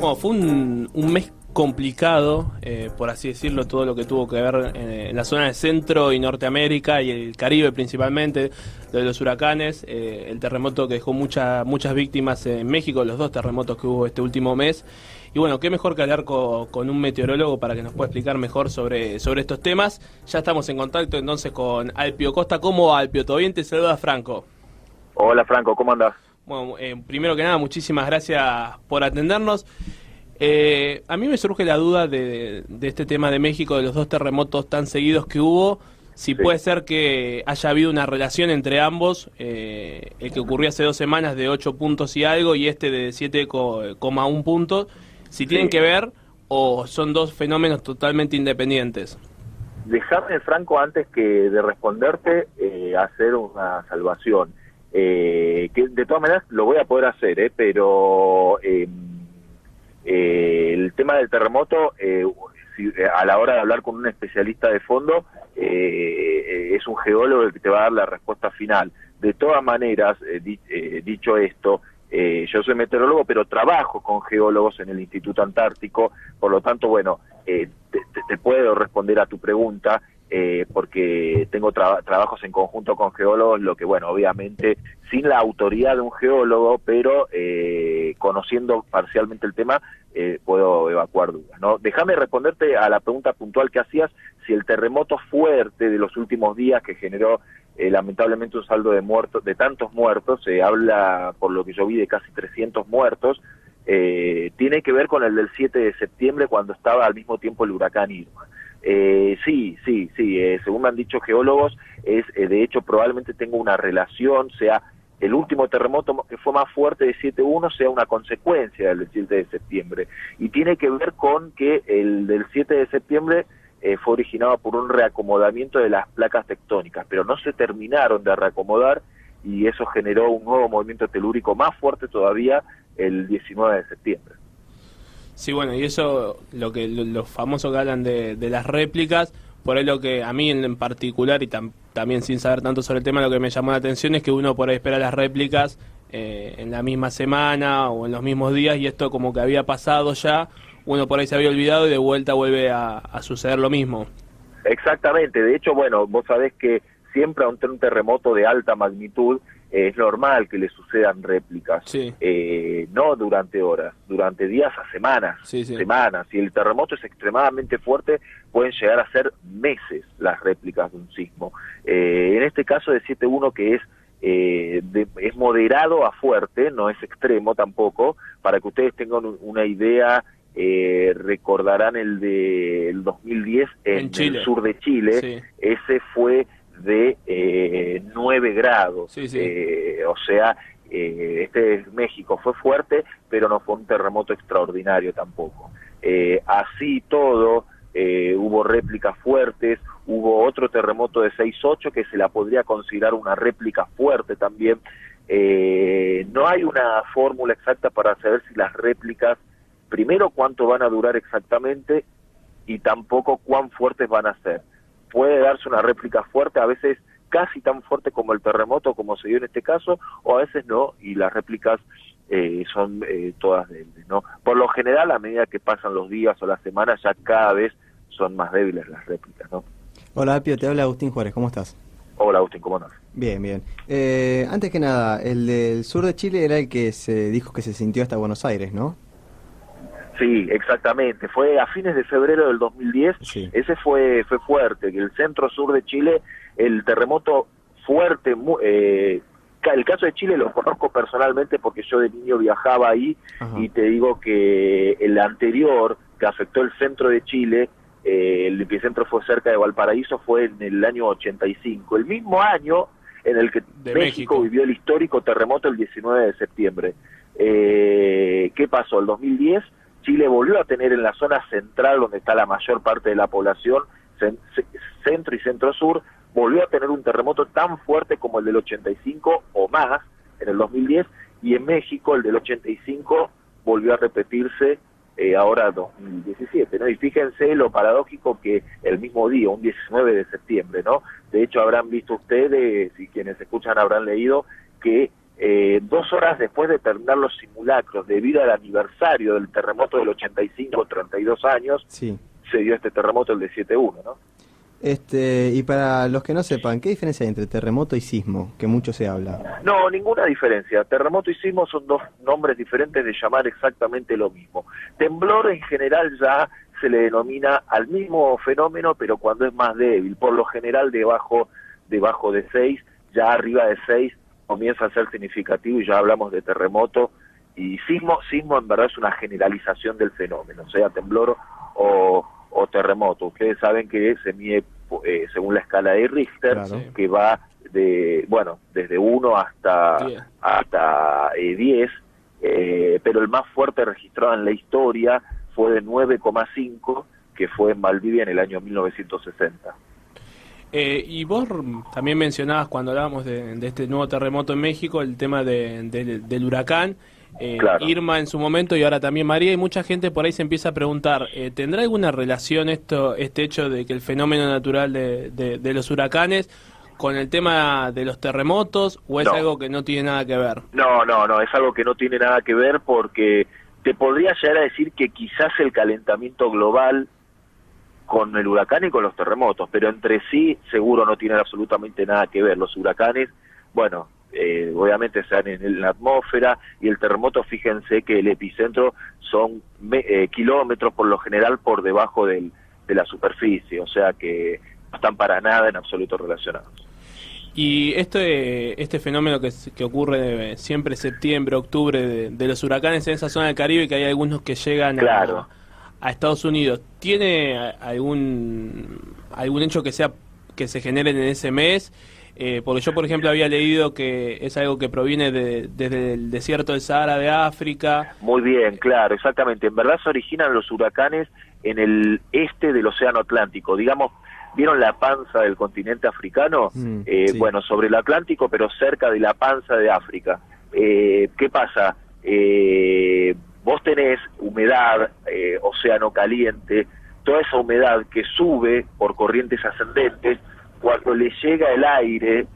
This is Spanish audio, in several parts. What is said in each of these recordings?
Bueno, fue un mes complicado, por así decirlo, todo lo que tuvo que ver en la zona de Centro y Norteamérica y el Caribe principalmente, lo de los huracanes, el terremoto que dejó muchas víctimas en México, los dos terremotos que hubo este último mes. Y bueno, qué mejor que hablar con un meteorólogo para que nos pueda explicar mejor sobre estos temas. Ya estamos en contacto entonces con Alpio Costa. ¿Cómo va, Alpio? ¿Todo bien? Te saluda Franco. Hola Franco, ¿cómo andás? Bueno, primero que nada, muchísimas gracias por atendernos. A mí me surge la duda de este tema de México, de los dos terremotos tan seguidos que hubo, si Sí. puede ser que haya habido una relación entre ambos, el que ocurrió hace 2 semanas de 8 puntos y algo y este de 7,1 puntos, si tienen Sí. que ver o son dos fenómenos totalmente independientes. Déjame, Franco, antes que de responderte, hacer una salvación. Que de todas maneras lo voy a poder hacer, pero el tema del terremoto, a la hora de hablar con un especialista de fondo, es un geólogo el que te va a dar la respuesta final. De todas maneras, dicho esto, yo soy meteorólogo, pero trabajo con geólogos en el Instituto Antártico, por lo tanto, bueno, te puedo responder a tu pregunta, porque tengo trabajos en conjunto con geólogos, lo que, bueno, obviamente, sin la autoridad de un geólogo, pero conociendo parcialmente el tema, puedo evacuar dudas, ¿no? Déjame responderte a la pregunta puntual que hacías, si el terremoto fuerte de los últimos días que generó lamentablemente un saldo de muertos, de tantos muertos, se habla, por lo que yo vi, de casi 300 muertos, tiene que ver con el del 7 de septiembre, cuando estaba al mismo tiempo el huracán Irma. Sí, según me han dicho geólogos, de hecho probablemente tenga una relación, sea el último terremoto que fue más fuerte de 7,1 sea una consecuencia del 7 de septiembre, y tiene que ver con que el del 7 de septiembre fue originado por un reacomodamiento de las placas tectónicas, pero no se terminaron de reacomodar y eso generó un nuevo movimiento telúrico más fuerte todavía el 19 de septiembre. Sí, bueno, y eso, los famosos que hablan de las réplicas, por ahí lo que a mí en particular, y también sin saber tanto sobre el tema, lo que me llamó la atención es que uno por ahí espera las réplicas en la misma semana o en los mismos días, y esto como que había pasado ya, uno por ahí se había olvidado y de vuelta vuelve a suceder lo mismo. Exactamente, de hecho, bueno, vos sabés que siempre a un terremoto de alta magnitud es normal que le sucedan réplicas, Sí. No durante horas, durante días a semanas, Sí. semanas. Si el terremoto es extremadamente fuerte, pueden llegar a ser meses las réplicas de un sismo. En este caso de 7,1, que es moderado a fuerte, no es extremo tampoco, para que ustedes tengan una idea. Recordarán el del 2010 en el sur de Chile, sí. Ese fue de 9 grados, Sí. o sea, este es México, fue fuerte, pero no fue un terremoto extraordinario tampoco. Así todo, hubo réplicas fuertes, hubo otro terremoto de 6,8 que se la podría considerar una réplica fuerte también. No hay una fórmula exacta para saber si las réplicas, primero, cuánto van a durar exactamente, y tampoco cuán fuertes van a ser. Puede darse una réplica fuerte, a veces casi tan fuerte como el terremoto, como se dio en este caso, o a veces no, y las réplicas son todas débiles, ¿no? Por lo general, a medida que pasan los días o las semanas, ya cada vez son más débiles las réplicas, ¿no? Hola, Apio, te habla Agustín Juárez, ¿cómo estás? Hola, Agustín, ¿cómo andás? Bien, bien. Antes que nada, el del sur de Chile era el que se dijo que se sintió hasta Buenos Aires, ¿no? Sí, exactamente. Fue a fines de febrero del 2010. Sí. Ese fue fuerte. El centro-sur de Chile, el terremoto fuerte. El caso de Chile lo conozco personalmente porque yo de niño viajaba ahí. Ajá. Y te digo que el anterior, que afectó el centro de Chile, el epicentro fue cerca de Valparaíso, fue en el año 85. El mismo año en el que México vivió el histórico terremoto el 19 de septiembre. ¿Qué pasó? El 2010... Chile volvió a tener en la zona central, donde está la mayor parte de la población, centro y centro-sur, volvió a tener un terremoto tan fuerte como el del 85 o más en el 2010, y en México el del 85 volvió a repetirse ahora 2017, ¿no? Y fíjense lo paradójico que el mismo día, un 19 de septiembre, ¿no? De hecho, habrán visto ustedes, y quienes escuchan habrán leído, que 2 horas después de terminar los simulacros, debido al aniversario del terremoto del 85, 32 años, Sí. se dio este terremoto, el de 7.1, ¿no? Y para los que no sepan, ¿qué diferencia hay entre terremoto y sismo? Que mucho se habla. No, ninguna diferencia. Terremoto y sismo son dos nombres diferentes de llamar exactamente lo mismo. Temblor en general ya se le denomina al mismo fenómeno, pero cuando es más débil. Por lo general debajo de 6, ya arriba de 6 comienza a ser significativo y ya hablamos de terremoto. Y sismo en verdad es una generalización del fenómeno, sea temblor o terremoto. Ustedes saben que se mide según la escala de Richter, Claro. que va desde 1 hasta 10, pero el más fuerte registrado en la historia fue de 9,5, que fue en Valdivia en el año 1960. Y vos también mencionabas cuando hablábamos de este nuevo terremoto en México, el tema del huracán. Claro. Irma en su momento y ahora también María, y mucha gente por ahí se empieza a preguntar, ¿tendrá alguna relación este hecho de que el fenómeno natural de los huracanes con el tema de los terremotos, o es No. algo que no tiene nada que ver? No, es algo que no tiene nada que ver, porque te podría llegar a decir que quizás el calentamiento global con el huracán y con los terremotos, pero entre sí seguro no tienen absolutamente nada que ver. Los huracanes, bueno, obviamente se dan en la atmósfera, y el terremoto, fíjense que el epicentro son kilómetros por lo general por debajo de la superficie, o sea que no están para nada en absoluto relacionados. Y este fenómeno que ocurre siempre septiembre, octubre, de los huracanes en esa zona del Caribe, que hay algunos que llegan Claro. a Estados Unidos, ¿tiene algún hecho que se genere en ese mes? Porque yo, por ejemplo, había leído que es algo que proviene desde el desierto del Sahara de África. Muy bien, claro, exactamente. En verdad se originan los huracanes en el este del Océano Atlántico. Digamos, ¿vieron la panza del continente africano? Sí. Bueno, sobre el Atlántico, pero cerca de la panza de África. ¿Qué pasa? Vos tenés humedad, océano caliente, toda esa humedad que sube por corrientes ascendentes, cuando le llega el aire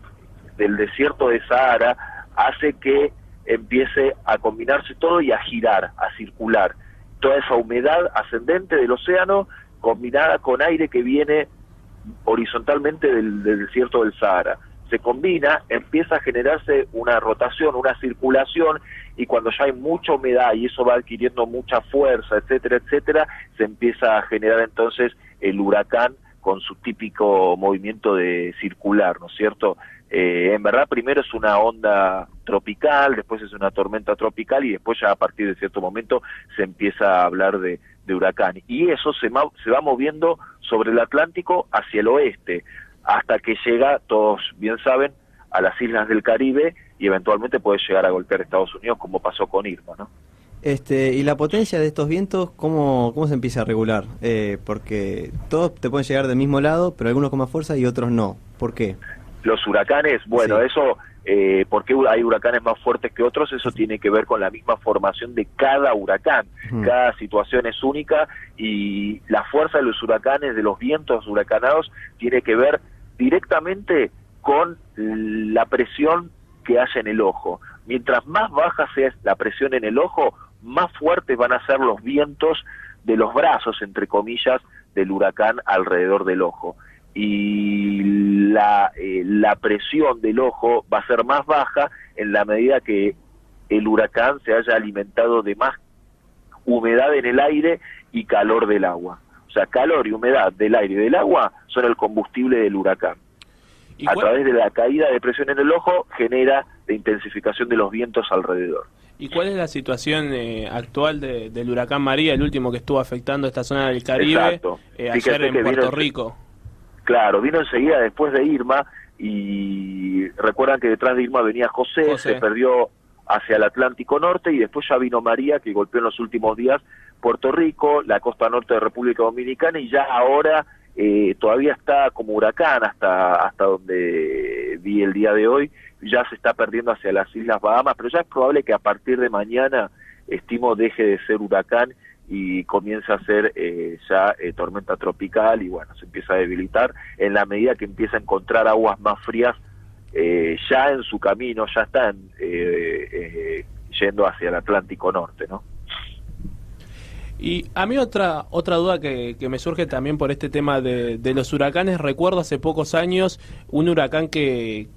del desierto de Sahara, hace que empiece a combinarse todo y a girar, a circular. Toda esa humedad ascendente del océano combinada con aire que viene horizontalmente del desierto del Sahara. Se combina, empieza a generarse una rotación, una circulación, y cuando ya hay mucha humedad y eso va adquiriendo mucha fuerza, etcétera, etcétera, se empieza a generar entonces el huracán con su típico movimiento de circular, ¿no es cierto? En verdad primero es una onda tropical, después es una tormenta tropical, y después ya a partir de cierto momento se empieza a hablar de huracán. Y eso se va moviendo sobre el Atlántico hacia el oeste, hasta que llega, todos bien saben, a las islas del Caribe, y eventualmente puede llegar a golpear Estados Unidos, como pasó con Irma, ¿no? Y la potencia de estos vientos, ¿cómo se empieza a regular? Porque todos te pueden llegar del mismo lado, pero algunos con más fuerza y otros no. ¿Por qué? Los huracanes, bueno, Sí. eso, ¿por qué hay huracanes más fuertes que otros? Eso tiene que ver con la misma formación de cada huracán. Cada situación es única, y la fuerza de los huracanes, de los vientos huracanados, tiene que ver directamente con la presión que haya en el ojo. Mientras más baja sea la presión en el ojo, más fuertes van a ser los vientos de los brazos, entre comillas, del huracán alrededor del ojo. Y la presión del ojo va a ser más baja en la medida que el huracán se haya alimentado de más humedad en el aire y calor del agua. O sea, calor y humedad del aire y del agua son el combustible del huracán. A través de la caída de presión en el ojo genera la intensificación de los vientos alrededor. ¿Y cuál es la situación actual del huracán María, el último que estuvo afectando esta zona del Caribe, Exacto. ayer en Puerto Rico? Claro, vino enseguida después de Irma, y recuerdan que detrás de Irma venía José, se perdió hacia el Atlántico Norte, y después ya vino María, que golpeó en los últimos días Puerto Rico, la costa norte de República Dominicana, y ya ahora todavía está como huracán hasta donde vi el día de hoy, ya se está perdiendo hacia las Islas Bahamas, pero ya es probable que a partir de mañana, estimo, deje de ser huracán y comienza a ser ya tormenta tropical, y bueno, se empieza a debilitar en la medida que empieza a encontrar aguas más frías ya en su camino, ya están yendo hacia el Atlántico Norte, ¿no? Y a mí otra duda que me surge también por este tema de los huracanes. Recuerdo hace pocos años un huracán que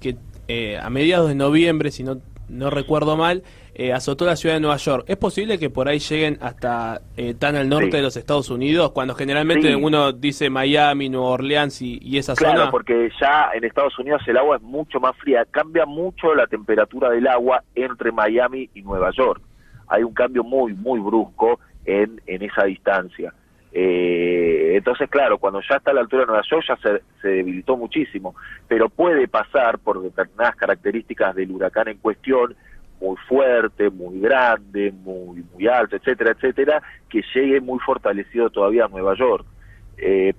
a mediados de noviembre, si no recuerdo mal, azotó la ciudad de Nueva York. ¿Es posible que por ahí lleguen hasta tan al norte de los Estados Unidos, cuando generalmente uno dice Miami, Nueva Orleans y esa zona? Claro, porque ya en Estados Unidos el agua es mucho más fría, cambia mucho la temperatura del agua entre Miami y Nueva York. Hay un cambio muy, muy brusco en esa distancia. Entonces, claro, cuando ya está a la altura de Nueva York ya se debilitó muchísimo, pero puede pasar por determinadas características del huracán en cuestión, muy fuerte, muy grande, muy alto, etcétera, etcétera, que llegue muy fortalecido todavía a Nueva York.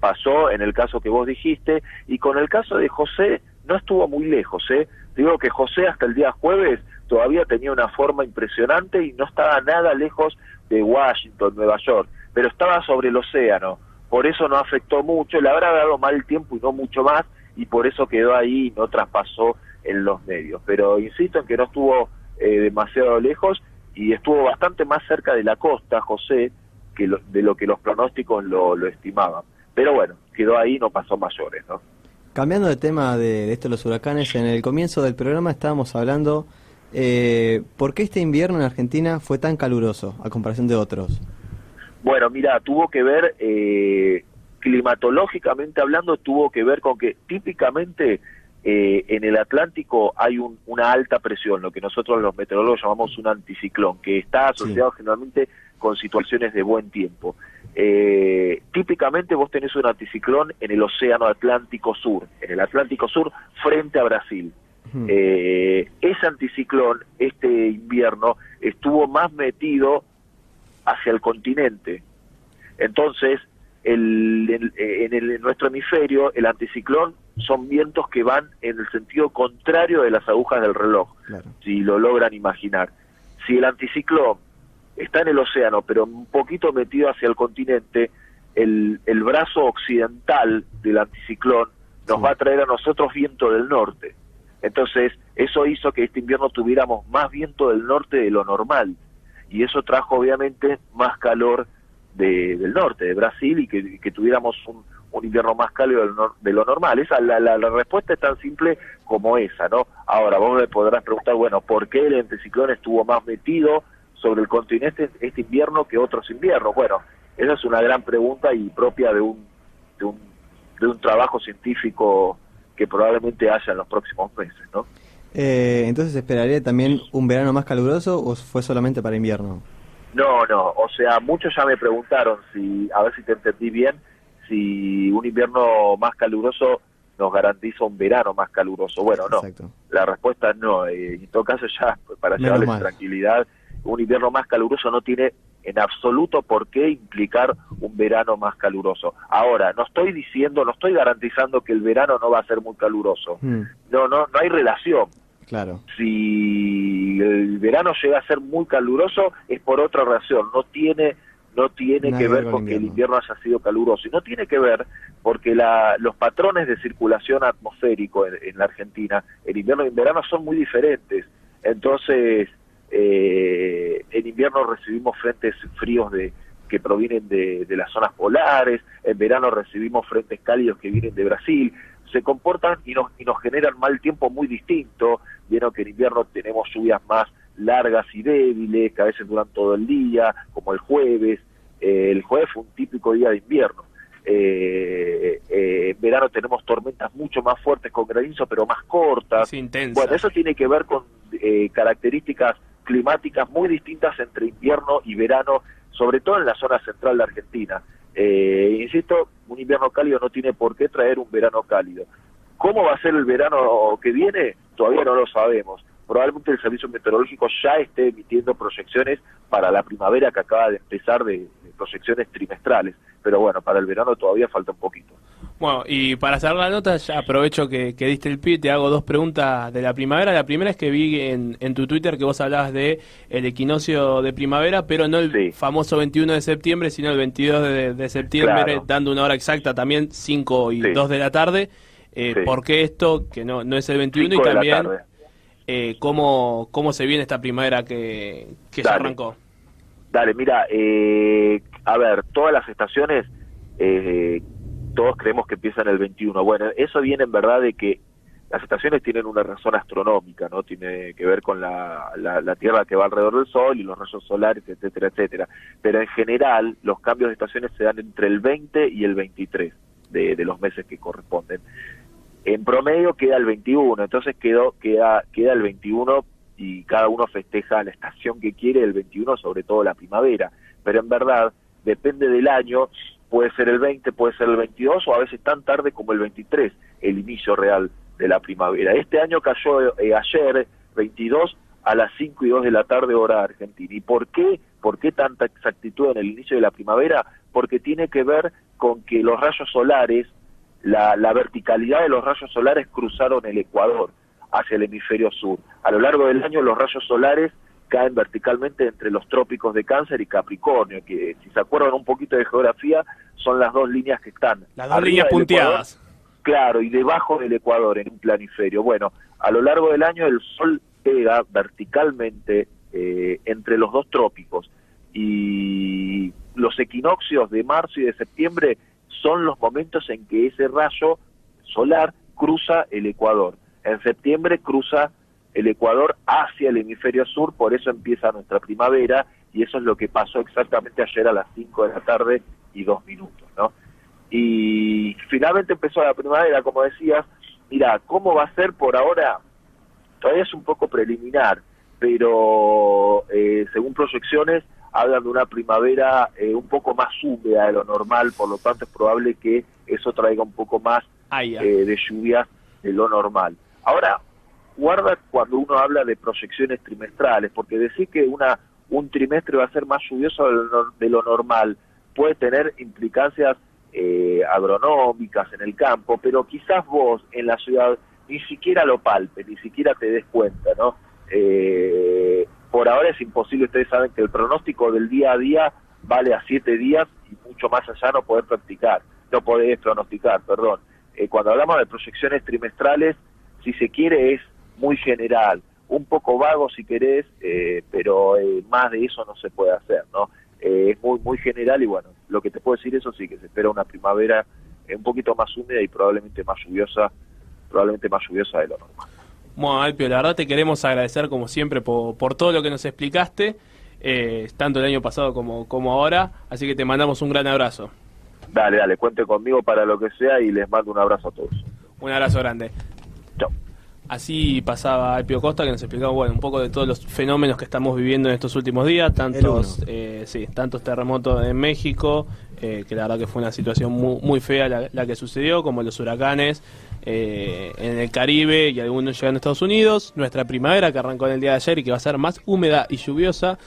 Pasó en el caso que vos dijiste, y con el caso de José no estuvo muy lejos. Digo que José hasta el día jueves todavía tenía una forma impresionante y no estaba nada lejos de Washington, Nueva York, pero estaba sobre el océano, por eso no afectó mucho, le habrá dado mal tiempo y no mucho más, y por eso quedó ahí y no traspasó en los medios. Pero insisto en que no estuvo demasiado lejos y estuvo bastante más cerca de la costa, José, de lo que los pronósticos lo estimaban. Pero bueno, quedó ahí y no pasó mayores, ¿no? Cambiando de tema de esto de los huracanes, en el comienzo del programa estábamos hablando ¿por qué este invierno en Argentina fue tan caluroso a comparación de otros? Bueno, mira, tuvo que ver, climatológicamente hablando, tuvo que ver con que típicamente en el Atlántico hay una alta presión, lo que nosotros los meteorólogos llamamos un anticiclón, que está asociado generalmente con situaciones de buen tiempo. Típicamente vos tenés un anticiclón en el Océano Atlántico Sur, frente a Brasil. Ese anticiclón, este invierno, estuvo más metido hacia el continente. Entonces, en nuestro hemisferio, el anticiclón son vientos que van en el sentido contrario de las agujas del reloj, claro, si lo logran imaginar. Si el anticiclón está en el océano, pero un poquito metido hacia el continente, el brazo occidental del anticiclón nos va a traer a nosotros viento del norte. Entonces, eso hizo que este invierno tuviéramos más viento del norte de lo normal, y eso trajo obviamente más calor del norte, de Brasil, y que tuviéramos un invierno más cálido de lo normal. Esa la respuesta es tan simple como esa, ¿no? Ahora, vos me podrás preguntar, bueno, ¿por qué el anticiclón estuvo más metido sobre el continente este invierno que otros inviernos? Bueno, esa es una gran pregunta y propia de un trabajo científico que probablemente haya en los próximos meses, ¿no? Entonces, ¿esperaría también un verano más caluroso o fue solamente para invierno? No, o sea, muchos ya me preguntaron, a ver si te entendí bien, si un invierno más caluroso nos garantiza un verano más caluroso. Bueno, no. Exacto. La respuesta es no. En todo caso, ya para llevarles tranquilidad, un invierno más caluroso no tiene en absoluto por qué implicar un verano más caluroso. Ahora, no estoy garantizando que el verano no va a ser muy caluroso. No hay relación. Claro. Si el verano llega a ser muy caluroso es por otra razón, no tiene que ver con que el invierno haya sido caluroso, y no tiene que ver porque los patrones de circulación atmosférico en la Argentina, en invierno y en verano, son muy diferentes. Entonces, en invierno recibimos frentes fríos que provienen de las zonas polares, en verano recibimos frentes cálidos que vienen de Brasil, se comportan y nos generan mal tiempo muy distinto. Vieron que en invierno tenemos lluvias más largas y débiles, que a veces duran todo el día, como el jueves. El jueves fue un típico día de invierno. En verano tenemos tormentas mucho más fuertes con granizo, pero más cortas. Bueno, eso tiene que ver con características climáticas muy distintas entre invierno y verano, sobre todo en la zona central de Argentina. Insisto, un invierno cálido no tiene por qué traer un verano cálido. ¿Cómo va a ser el verano que viene? Todavía no lo sabemos. Probablemente el Servicio Meteorológico ya esté emitiendo proyecciones para la primavera que acaba de empezar, de proyecciones trimestrales. Pero bueno, para el verano todavía falta un poquito. Bueno, y para cerrar la nota, ya aprovecho que diste el pie, te hago dos preguntas de la primavera. La primera es que vi en tu Twitter que vos hablabas de el equinoccio de primavera, pero no el famoso 21 de septiembre, sino el 22 de septiembre, claro, dando una hora exacta también, 5 y 2 de la tarde. Sí. ¿Por qué esto? Que no es el 21 y 5 de la también tarde. cómo se viene esta primavera que ya arrancó. Dale, mira, a ver, todas las estaciones, todos creemos que empiezan el 21. Bueno, eso viene en verdad de que las estaciones tienen una razón astronómica, ¿no? Tiene que ver con la Tierra que va alrededor del Sol y los rayos solares, etcétera, etcétera. Pero en general, los cambios de estaciones se dan entre el 20 y el 23 de los meses que corresponden. En promedio queda el 21, entonces queda el 21 y cada uno festeja la estación que quiere el 21, sobre todo la primavera. Pero en verdad, depende del año, puede ser el 20, puede ser el 22 o a veces tan tarde como el 23, el inicio real de la primavera. Este año cayó ayer, 22, a las 5:02 de la tarde, hora argentina. ¿Y por qué? ¿Por qué tanta exactitud en el inicio de la primavera? Porque tiene que ver con que los rayos solares, la verticalidad de los rayos solares cruzaron el ecuador hacia el hemisferio sur. A lo largo del año los rayos solares caen verticalmente entre los trópicos de Cáncer y Capricornio, que si se acuerdan un poquito de geografía, son las dos líneas que están. Las dos líneas punteadas. Ecuador, claro, y debajo del ecuador, en un planiferio. Bueno, a lo largo del año el Sol pega verticalmente entre los dos trópicos, y los equinoccios de marzo y de septiembre son los momentos en que ese rayo solar cruza el ecuador. En septiembre cruza el ecuador hacia el hemisferio sur, por eso empieza nuestra primavera, y eso es lo que pasó exactamente ayer a las 5 de la tarde y 2 minutos, ¿no? Y finalmente empezó la primavera, como decías. Mira, ¿cómo va a ser por ahora? Todavía es un poco preliminar, pero según proyecciones hablan de una primavera un poco más húmeda de lo normal, por lo tanto es probable que eso traiga un poco más de lluvias de lo normal. Ahora, guarda cuando uno habla de proyecciones trimestrales, porque decir que un trimestre va a ser más lluvioso de lo normal puede tener implicancias agronómicas en el campo, pero quizás vos en la ciudad ni siquiera lo palpes, ni siquiera te des cuenta, ¿no? Por ahora es imposible. Ustedes saben que el pronóstico del día a día vale a 7 días y mucho más allá no podés pronosticar, perdón. Cuando hablamos de proyecciones trimestrales, si se quiere es muy general, un poco vago si querés, pero más de eso no se puede hacer, ¿no? Es muy general, y bueno, lo que te puedo decir, eso sí, que se espera una primavera un poquito más húmeda y probablemente más lluviosa de lo normal. Bueno, Alpio, la verdad te queremos agradecer como siempre por todo lo que nos explicaste, tanto el año pasado como ahora, así que te mandamos un gran abrazo. Dale, cuente conmigo para lo que sea y les mando un abrazo a todos. Un abrazo grande. Chao. Así pasaba Alpio Costa, que nos explicaba un poco de todos los fenómenos que estamos viviendo en estos últimos días, tantos terremotos en México, que la verdad que fue una situación muy fea la que sucedió, como los huracanes en el Caribe y algunos llegando a Estados Unidos, nuestra primavera que arrancó en el día de ayer y que va a ser más húmeda y lluviosa.